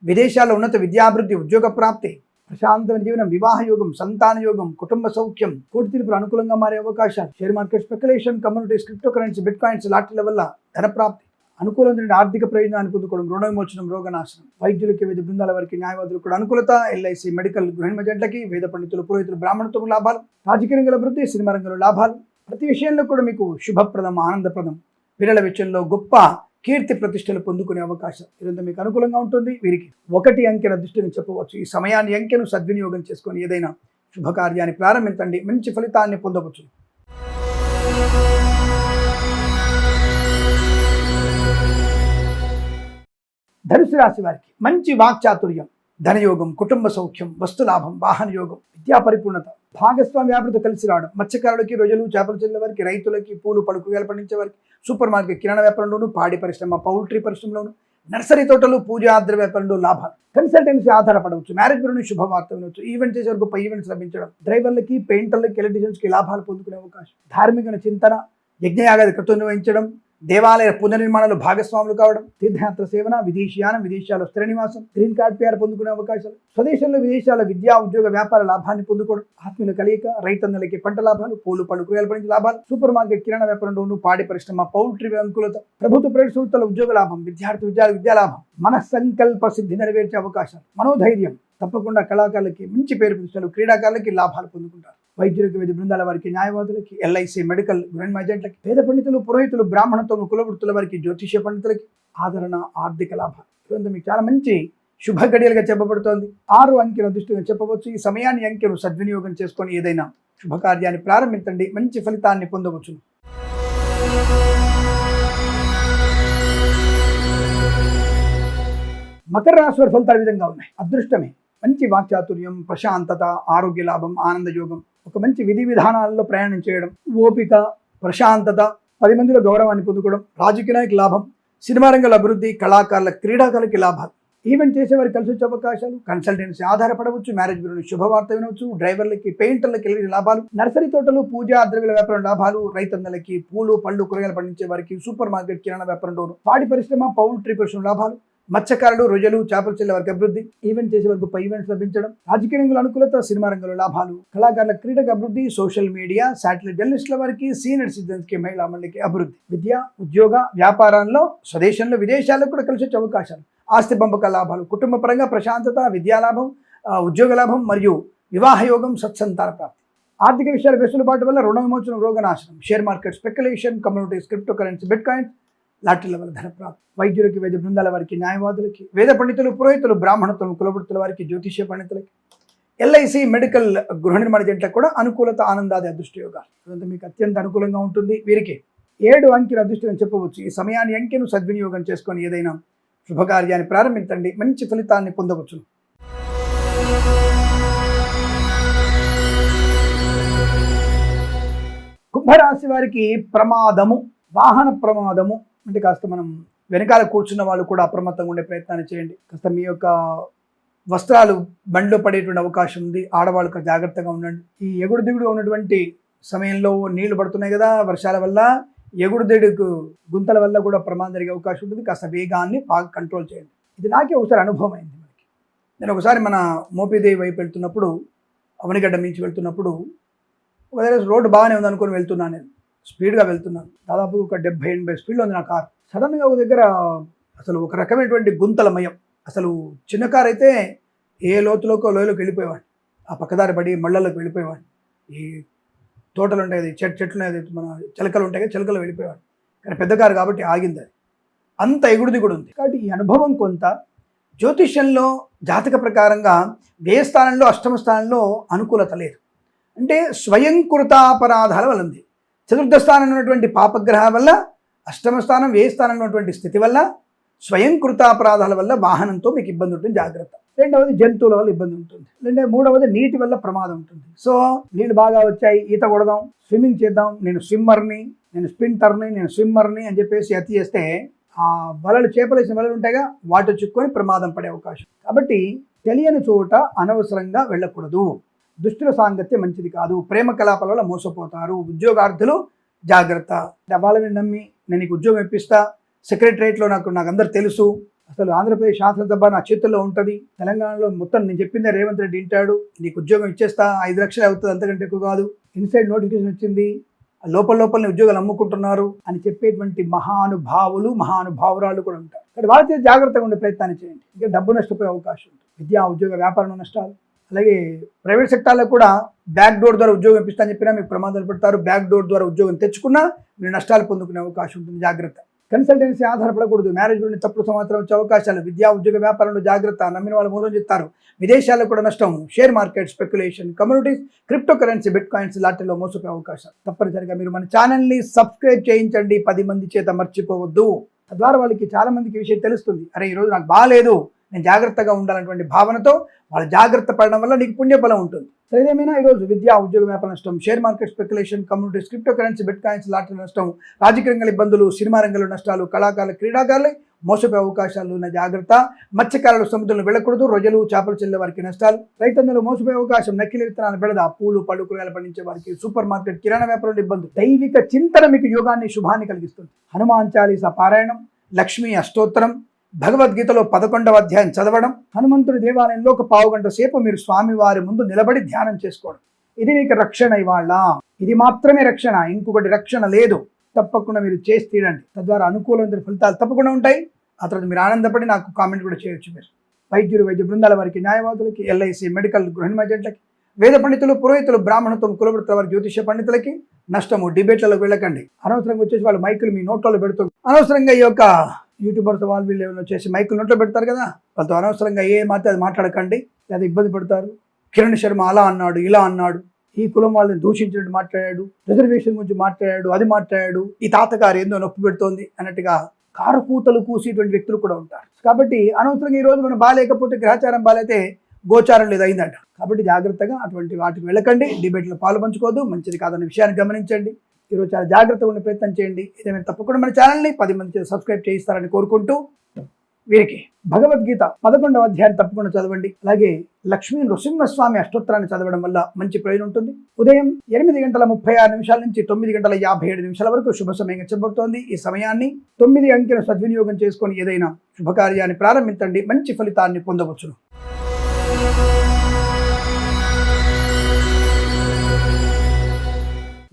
విదేశాల్లో ఉన్నత విద్యాభివృద్ధి, ఉద్యోగ ప్రాప్తి, ప్రశాంతమైన జీవనం, వివాహ యోగం, సంతాన యోగం, కుటుంబ సౌఖ్యం, కోటి తీర్పులు అనుకూలంగా మారే అవకాశాలు, share market speculation, commodities, crypto currency, bitcoins, లాటరీల వల్ల ధన ప్రాప్తి, అనుకూలమైన ఆర్థిక ప్రయోజనాన్ని పొందుకోవడం, రుణ విమోచనం, రోగనాశనం, వైద్యులకి, వేద బృందాల వారికి, న్యాయవాదులకు కూడా అనుకూలత, ఎల్ఐసి, మెడికల్, గృహిణి మజెంట్లకి, వేద పండితులు, పురోహితులు, బ్రాహ్మణత్వం లాభాలు, రాజకీయ రంగంలో అభివృద్ధి, సినిమా రంగంలో లాభాలు, ప్రతి విషయంలో కూడా మీకు శుభప్రదం, ఆనందప్రదం, పిల్లల విషయంలో గొప్ప కీర్తి ప్రతిష్టలు పొందుకునే అవకాశం ఇదంతా మీకు అనుకూలంగా ఉంటుంది. వీరికి 1 అంకెన దృష్టిని చెప్పవచ్చు. ఈ సమయాన్ని అంకెను సద్వినియోగం చేసుకొని ఏదైనా శుభకార్యాన్ని ప్రారంభించండి, మంచి ఫలితాన్ని పొందవచ్చు. ధనుసు రాశి వారికి మంచి వాక్చాతుర్యం, ధనయోగం, కుటుంబ సౌఖ్యం, వస్తులాభం, వాహన యోగం, విద్యా పరిపూర్ణత, భాగస్వామి వ్యాపారులతో కలిసి రావడం, మత్స్యకారులకి, రొయ్యలు, చేపలు చెల్లె వారికి, రైతులకి, పూలు పళ్ళు కూరగాయలు పండించే వారికి, సూపర్ మార్కెట్, కిరాణా వ్యాపారంలోను, పాడి పరిశ్రమ, పౌల్ట్రీ పరిశ్రమలోను, నర్సరీ తోటలు, పూజా ద్రవ్య వ్యాపారంలో లాభాలు, కన్సల్టెన్సీ ఆధారపడవచ్చు, మ్యారేజ్ గురించి శుభవార్త వినవచ్చు, ఈవెంట్ చేసే వరకు పై ఈవెంట్స్ లభించడం, డ్రైవర్లకి, పెయింటర్లకి, ఎలక్ట్రీషియన్స్కి లాభాలు పొందుకునే అవకాశం, ధార్మిక చింతన, యజ్ఞయాగాది క్రతువు నిర్వహించడం, దేవాలయ పునర్నిర్మాణాలు భాగస్వాములు కావడం, తీర్థయాత్ర సేవన, విదేశీయానం, విదేశాల్లో స్థిర నివాసం, గ్రీన్ కార్డ్ PR పొందుకునే అవకాశాలు, స్వదేశంలో విదేశాల విద్యా ఉద్యోగ వ్యాపార లాభాన్ని పొందుకోవడం, ఆత్మీయుల కలియిక, రైతన్నలకి పంట లాభాలు, పూలు పళ్ళు కూరగాయలు పండించే లాభాలు, సూపర్ మార్కెట్, కిరాణా వ్యాపారంలోను, పాడి పరిశ్రమ, పౌల్ట్రీ అనుకూలత, ప్రభుత్వ ప్రైవేట్ సంస్థల ఉద్యోగ లాభం, విద్యా లాభం, మన సంకల్ప సిద్ధి నెరవేర్చే అవకాశాలు, మనోధైర్యం, తప్పకుండా కళాకారులకి మంచి పేరు ప్రతిష్టలు, క్రీడాకారులకి లాభాలు పొందుకుంటారు. వైద్యులకి, వేద బృందాల వారికి, న్యాయవాదులకి, ఎల్ఐసి, మెడికల్, గృహిణి మజెంట్లకి, వేద పండితులు, పురోహితులు, బ్రాహ్మణత్వం, కులవృత్తుల వారికి, జ్యోతిష్య పండితులకి ఆదరణ, ఆర్థిక లాభాలు ఇదంతా మీకు చాలా మంచి శుభ గడియలుగా చెప్పబడుతోంది. 6 అంకెల దృష్టిగా చెప్పవచ్చు. ఈ సమయాన్ని అంకెను సద్వినియోగం చేసుకొని ఏదైనా శుభకార్యాన్ని ప్రారంభించండి, మంచి ఫలితాన్ని పొందవచ్చు. మకర రాశి వారి ఫలితాలు విధంగా ఉన్నాయి. అదృష్టమే, మంచి వాక్చాతుర్యం, ప్రశాంతత, ఆరోగ్య లాభం, ఆనంద యోగం, ఒక మంచి విధి విధానాలలో ప్రయాణం చేయడం, ఓపిక, ప్రశాంతత, 10 మందిలో గౌరవాన్ని పొందుకోవడం, రాజకీయ నాయకుల లాభం, సినిమా రంగాల అభివృద్ధి, కళాకారుల, క్రీడాకారులకి లాభాలు, ఈవెంట్ చేసేవారికి కలిసి వచ్చే అవకాశాలు, కన్సల్టెన్సీ ఆధారపడవచ్చు, మ్యారేజ్ గురించి శుభవార్త వినవచ్చు, డ్రైవర్లకి, పెయింటర్లకి లాభాలు, నర్సరీ తోటలు, పూజా ద్రవ్యాల వ్యాపారం లాభాలు, రైతన్నలకి, పూలు పళ్ళు కూరగాయలు పండించే వారికి, సూపర్ మార్కెట్, కిరాణా వ్యాపారంలో, పాడి పరిశ్రమ, పౌల్ట్రీ పరిశ్రమ లాభాలు, మత్స్యకారులు, రొయ్యలు, చేపలు చెల్లె వారికి అభివృద్ధి, ఈవెంట్ చేసే వరకు పై ఈవెంట్స్ లభించడం, రాజకీయ రంగంలో అనుకూలత, సినిమా రంగంలో లాభాలు, కళాకారుల క్రీడకు అభివృద్ధి, సోషల్ మీడియా, శాటిలైట్ జర్నలిస్టుల వారికి, సీనియర్ సిటిజన్స్కి, మహిళా మండలికి అభివృద్ధి, విద్య, ఉద్యోగ వ్యాపారాల్లో, స్వదేశంలో విదేశాలకు కూడా కలిసి వచ్చే అవకాశాలు, ఆస్తి పంపక లాభాలు, కుటుంబ పరంగా ప్రశాంతత, విద్యా లాభం, ఉద్యోగ లాభం మరియు వివాహ యోగం, సత్సంతాన ప్రాప్తి, ఆర్థిక విషయాల వెసులుబాటు వల్ల రుణ విమోచనం, రోగనాశనం, share market speculation, commodities, crypto currency, bitcoins, లాటరీల వల్ల ధన ప్రాప్తి, వైద్యులకి, వేద బృందాల వారికి, న్యాయవాదులకి, వేద పండితులు, పురోహితులు, బ్రాహ్మణత్వం, కులవృత్తుల వారికి, జ్యోతిష్య పండితులకి, ఎల్ఐసి, మెడికల్, గృహ నిర్మాణ జంటలకు కూడా అనుకూలత, ఆనందాది, అదృష్ట యోగాలు ఇదంతా మీకు అత్యంత అనుకూలంగా ఉంటుంది. వీరికి 7 అంకెల అదృష్టం అని చెప్పవచ్చు. ఈ సమయాన్ని అంకెను సద్వినియోగం చేసుకొని ఏదైనా శుభకార్యాన్ని ప్రారంభించండి, మంచి ఫలితాన్ని పొందవచ్చు. కుంభరాశి వారికి ప్రమాదము, వాహన ప్రమాదము అంటే కాస్త మనం వెనకాల కూర్చున్న వాళ్ళు కూడా అప్రమత్తంగా ఉండే ప్రయత్నాన్ని చేయండి. కాస్త మీ యొక్క వస్త్రాలు బండిలో పడేటువంటి అవకాశం ఉంది, ఆడవాళ్ళకు జాగ్రత్తగా ఉండండి. ఈ ఎగుడు దిగుడు ఉన్నటువంటి సమయంలో నీళ్లు పడుతున్నాయి కదా, వర్షాల వల్ల ఎగుడు దిగుడు గుంతల వల్ల కూడా ప్రమాదం జరిగే అవకాశం ఉంటుంది. కాస్త వేగాన్ని బాగా కంట్రోల్ చేయండి. ఇది నాకే ఒకసారి అనుభవం అయింది. నేను ఒకసారి మన మోపిదేవి వైపు వెళ్తున్నప్పుడు, అవనిగడ్డ మించి వెళ్తున్నప్పుడు, ఒక రోడ్డు బాగానే ఉంది అనుకుని వెళ్తున్నాను. నేను స్పీడ్గా వెళ్తున్నాను, దాదాపు ఒక 70-80 స్పీడ్లో ఉంది నా కార్. సడన్గా ఒక దగ్గర అసలు ఒక రకమైనటువంటి గుంతలమయం, అసలు చిన్న కార్ అయితే ఏ లోతులోకో లోయలోకి వెళ్ళిపోయేవాడిని, ఆ పక్కదారి పడి మళ్ళలోకి వెళ్ళిపోయేవాడిని. ఈ తోటలు ఉంటాయి, అది చెట్లు మన చిలకలు ఉంటాయి కదా, చిలకలు వెళ్ళిపోయేవాడిని. కానీ పెద్ద కారు కాబట్టి ఆగింది. అది అంత ఎగుడు దిగుడు ఉంది. కాబట్టి ఈ అనుభవం కొంత జ్యోతిష్యంలో జాతక ప్రకారంగా వ్యయ స్థానంలో, అష్టమ స్థానంలో అనుకూలత లేదు. అంటే స్వయంకృతాపరాధాల వల్ల ఉంది. చతుర్థ స్థానంలో ఉన్నటువంటి పాపగ్రహాల వల్ల, అష్టమ స్థానం వ్యయ స్థానంలో ఉన్నటువంటి స్థితి వల్ల, స్వయంకృతాపరాధాల వల్ల వాహనంతో మీకు ఇబ్బంది ఉంటుంది, జాగ్రత్త. రెండవది జంతువుల వల్ల ఇబ్బంది ఉంటుంది. మూడవది నీటి వల్ల ప్రమాదం ఉంటుంది. సో నీళ్ళు బాగా వచ్చాయి, ఈత కొడదాం, స్విమ్మింగ్ చేద్దాం, నేను స్విమ్మర్ని, నేను స్ప్రింటర్ని, నేను స్విమ్మర్ని అని చెప్పేసి అతి చేస్తే ఆ వలలు, చేపలేసిన వలలు ఉంటాయిగా, వాటి చిక్కుకొని ప్రమాదం పడే అవకాశం. కాబట్టి తెలియని చోట అనవసరంగా వెళ్ళకూడదు. దుష్టుల సాంగత్యం మంచిది కాదు. ప్రేమ కలాపాల వల్ల మోసపోతారు. ఉద్యోగార్థులు జాగ్రత్త. వాళ్ళని నమ్మి నేను నీకు ఉద్యోగం ఇప్పిస్తా, సెక్రటరేట్లో నాకు అందరు తెలుసు, అసలు ఆంధ్రప్రదేశ్ శాసనసభ నా చేతుల్లో ఉంటుంది, తెలంగాణలో మొత్తం నేను చెప్పిందే రేవంత్ రెడ్డి వింటాడు, నీకు ఉద్యోగం ఇచ్చేస్తా, 5 లక్షలు అవుతుంది, అంతకంటే ఎక్కువ కాదు, ఇన్సైడ్ నోటిఫికేషన్ వచ్చింది, లోపలనే ఉద్యోగాలు అమ్ముకుంటున్నారు అని చెప్పేటువంటి మహానుభావురాలు కూడా ఉంటారు. కానీ వాళ్ళతో జాగ్రత్తగా ఉండే ప్రయత్నాన్ని చేయండి. ఇంకా డబ్బు నష్టపోయే అవకాశం ఉంటుంది. విద్యా ఉద్యోగ వ్యాపారంలో నష్టాలు, అలాగే ప్రైవేట్ సెక్టార్లో కూడా బ్యాక్ డోర్ ద్వారా ఉద్యోగం ఇప్పిస్తానని చెప్పినా మీకు ప్రమాదాలు పెడతారు. బ్యాక్ డోర్ ద్వారా ఉద్యోగం తెచ్చుకున్నా మీరు నష్టాలు పొందుకునే అవకాశం ఉంటుంది. జాగ్రత్త. కన్సల్టెన్సీ ఆధారపడకూడదు. మ్యారేజ్ నుండి తప్పుడు సమాచారం వచ్చే అవకాశాలు. విద్యా ఉద్యోగ వ్యాపారంలో జాగ్రత్త. నమ్మిన వాళ్ళు మోసం చేస్తారు. విదేశాల్లో కూడా నష్టం. Share market, speculation, commodities, crypto currency, bitcoins లాంటిలో మోసపోయే అవకాశాలు. తప్పనిసరిగా మీరు మన ఛానల్ని సబ్స్క్రైబ్ చేయించండి. 10 మంది చేత మర్చిపోవద్దు. తద్వారా వాళ్ళకి చాలా మందికి విషయం తెలుస్తుంది. అరే ఈరోజు నాకు బాగాలేదు, నేను జాగ్రత్తగా ఉండాలన్నటువంటి భావనతో వాళ్ళు జాగ్రత్త పడడం వల్ల నీకు పుణ్యఫలం ఉంటుంది. ఏదేమైనా ఈరోజు విద్యా ఉద్యోగ వ్యాపార నష్టం, share market, speculation, commodities, crypto currency, bit coins లాంటి నష్టం, రాజకీయ రంగ ఇబ్బందులు, సినిమా రంగంలో నష్టాలు, కళాకారులు, క్రీడాకారులు మోసపోయే అవకాశాలు ఉన్న జాగ్రత్త. మత్స్యకారులు సముద్రంలో వెళ్ళకూడదు. రొయ్యలు, చేపలు చెల్లే వారికి నష్టాలు. రైతన్నలు మోసపోయే అవకాశం. నకిలీ విత్తనాలు బెడద. పూలు, పళ్ళు, కూరగాయలు పండించే వారికి, సూపర్ మార్కెట్, కిరాణా వ్యాపారంలో ఇబ్బందులు. దైవిక చింతన మీకు యోగాన్ని, శుభాన్ని కలిగిస్తుంది. హనుమాన్ చాలీసా పారాయణం, లక్ష్మీ అష్టోత్తరం, భగవద్గీతలో 11వ అధ్యాయం చదవడం, హనుమంతుడి దేవాలయంలో ఒక పావుగంట సేపు మీరు స్వామివారి ముందు నిలబడి ధ్యానం చేసుకోవడం. ఇది మీకు రక్షణ. ఇవాళ ఇది మాత్రమే రక్షణ, ఇంకొకటి రక్షణ లేదు. తప్పకుండా మీరు చేసి తీరండి. తద్వారా అనుకూలమైన ఫలితాలు తప్పకుండా ఉంటాయి. ఆ తర్వాత మీరు ఆనందపడి నాకు కామెంట్ కూడా చేయొచ్చు. మీరు వైద్యులు, వైద్య బృందాల వారికి, న్యాయవాదులకి, ఎల్ఐసి, మెడికల్, గృహిణి ఏజెంట్లకి, వేద పండితులు, పురోహితులు, బ్రాహ్మణత్వం, కులవృత్తుల వారి, జ్యోతిష పండితులకి నష్టము. డిబేట్లలో వెళ్ళకండి. అనవసరంగా వచ్చేసి వాళ్ళు మైకులు మీ నోట్లలో పెడుతుంది. అనవసరంగా ఈ యొక్క యూట్యూబర్స్ వాళ్ళు వీళ్ళు ఏమైనా వచ్చేసి మైకులు నోట్లో పెడతారు కదా, వాళ్ళతో అనవసరంగా ఏ మాత్రం అది మాట్లాడకండి. లేదా ఇబ్బంది పడతారు. కిరణ్ శర్మ అలా అన్నాడు, ఇలా అన్నాడు, ఈ కులం వాళ్ళని దూషించినట్టు మాట్లాడాడు, రిజర్వేషన్ గురించి మాట్లాడాడు, అది మాట్లాడాడు, ఈ తాతగారు ఏందో నొప్పి పెడుతోంది అన్నట్టుగా కారుకూతలు కూసేటువంటి వ్యక్తులు కూడా ఉంటారు. కాబట్టి అనవసరంగా ఈరోజు మనం బాగాలేకపోతే, గ్రహచారం బాగాలైతే గోచారం లేదు అయిందంట. కాబట్టి జాగ్రత్తగా అటువంటి వాటికి వెళ్ళకండి. డిబేట్లో పాలు పంచుకోవద్దు. మంచిది కాదన్న విషయాన్ని గమనించండి. ఈరోజు చాలా జాగ్రత్తగా ఉండే ప్రయత్నం చేయండి. ఏదైనా తప్పకుండా మన ఛానల్ని 10 మంది సబ్స్క్రైబ్ చేయిస్తారని కోరుకుంటూ, వీరికి భగవద్గీత 11వ అధ్యాయం తప్పకుండా చదవండి. అలాగే లక్ష్మీ నృసింహస్వామి అష్టోత్తరాన్ని చదవడం వల్ల మంచి ప్రయోజనం ఉంటుంది. ఉదయం 8:36 నుంచి 9:57 వరకు శుభ సమయంగా చెప్పబడుతోంది. ఈ సమయాన్ని 9 అంకెను సద్వినియోగం చేసుకొని ఏదైనా శుభకార్యాన్ని ప్రారంభించండి. మంచి ఫలితాన్ని పొందవచ్చును.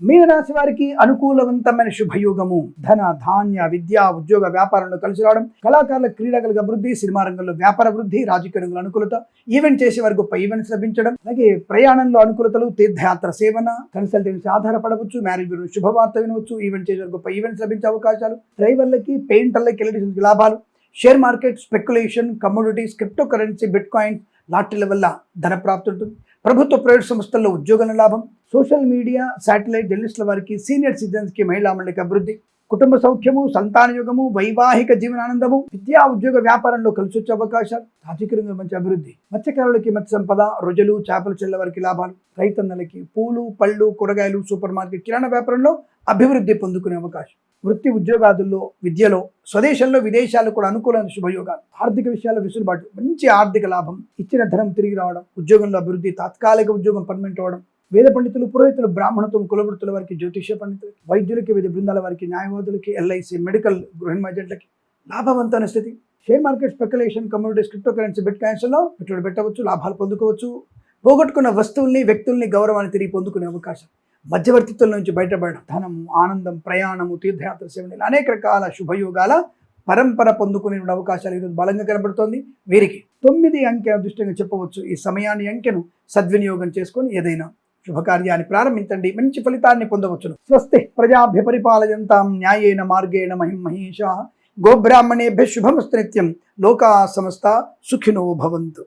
మీనరాశి వారికి అనుకూలవంతమైన శుభయోగము. ధన, ధాన్య, విద్య, ఉద్యోగ వ్యాపారంలో కలిసి రావడం, కళాకారుల, క్రీడాకారుల అభివృద్ధి, సినిమా రంగంలో వ్యాపార వృద్ధి, రాజకీయ రంగంలో అనుకూలత, ఈవెంట్ చేసే వారికి గొప్ప ఈవెంట్స్ లభించడం, అలాగే ప్రయాణంలో అనుకూలతలు, తీర్థయాత్ర సేవన, కన్సల్టెన్సీ ఆధారపడవచ్చు, మ్యారేజ్ బ్యూరో శుభవార్త వినవచ్చు, ఈవెంట్ చేసే గొప్ప ఈవెంట్స్ లభించే అవకాశాలు, డ్రైవర్లకి, పెయింటర్లకి, ఎలక్ట్రీషియన్స్కి లాభాలు, share market, speculation, commodities, crypto currency, bitcoins లాటరీల వల్ల ధన ప్రాప్తి ఉంటుంది. ప్రభుత్వ ప్రైవేట్ సంస్థల్లో ఉద్యోగాల లాభం, సోషల్ మీడియా, శాటిలైట్, జర్నలిస్టుల వారికి, సీనియర్ సిటిజన్స్కి, మహిళా మండలికి అభివృద్ధి, కుటుంబ సౌఖ్యము, సంతాన యోగము, వైవాహిక జీవనానందము, విద్యా ఉద్యోగ వ్యాపారంలో కలిసి వచ్చే అవకాశాలు, రాజకీయ రంగంలో మంచి అభివృద్ధి, మత్స్యకారులకి మత్స్య సంపద, రొయ్యలు, చేపలు చెల్ల వారికి లాభాలు, రైతన్నలకి పూలు, పళ్ళు, కూరగాయలు, సూపర్ మార్కెట్, కిరాణా వ్యాపారంలో అభివృద్ధి పొందుకునే అవకాశం, వృత్తి ఉద్యోగాదుల్లో, విద్యలో, స్వదేశంలో, విదేశాల్లో కూడా అనుకూలమైన శుభయోగాలు, ఆర్థిక విషయాల్లో వెసులుబాటు, మంచి ఆర్థిక లాభం, ఇచ్చిన ధనం తిరిగి రావడం, ఉద్యోగంలో అభివృద్ధి, తాత్కాలిక ఉద్యోగం పర్మనెంట్ అవడం, వేద పండితులు, పురోహితులు, బ్రాహ్మణత్వం, కులవృత్తుల వారికి, జ్యోతిష పండితులకి, వైద్యులకి, వేద బృందాల వారికి, న్యాయవాదులకి, ఎల్ఐసి, మెడికల్, గృహిణి ఏజెంట్లకి లాభవంతమైన స్థితి. Share market, speculation, commodities, crypto currency, బిట్ కాయిన్స్లో పెట్టుబడి పెట్టవచ్చు, లాభాలు పొందుకోవచ్చు. పోగొట్టుకున్న వస్తువుల్ని, వ్యక్తుల్ని, గౌరవాన్ని తిరిగి పొందుకునే అవకాశం, మధ్యవర్తిత్వం నుంచి బయటపడడం, ధనము, ఆనందం, ప్రయాణము, తీర్థయాత్ర సేవలు, అనేక రకాల శుభయోగాల పరంపర పొందుకునే అవకాశాలు ఈరోజు బలంగా కనబడుతోంది. వీరికి 9 అంకె అదృష్టంగా చెప్పవచ్చు. ఈ సమయాన్ని, అంకెను సద్వినియోగం చేసుకొని ఏదైనా శుభకార్యాన్ని ప్రారంభించండి. మంచి ఫలితాన్ని పొందవచ్చును. స్వస్తి ప్రజాభ్య పరిపాలయంతాం న్యాయేన మార్గేణ మహిం మహేషా. గోబ్రాహ్మణేభ్య శుభమస్తు నిత్యం. లోకా సమస్త సుఖినో భవంతు.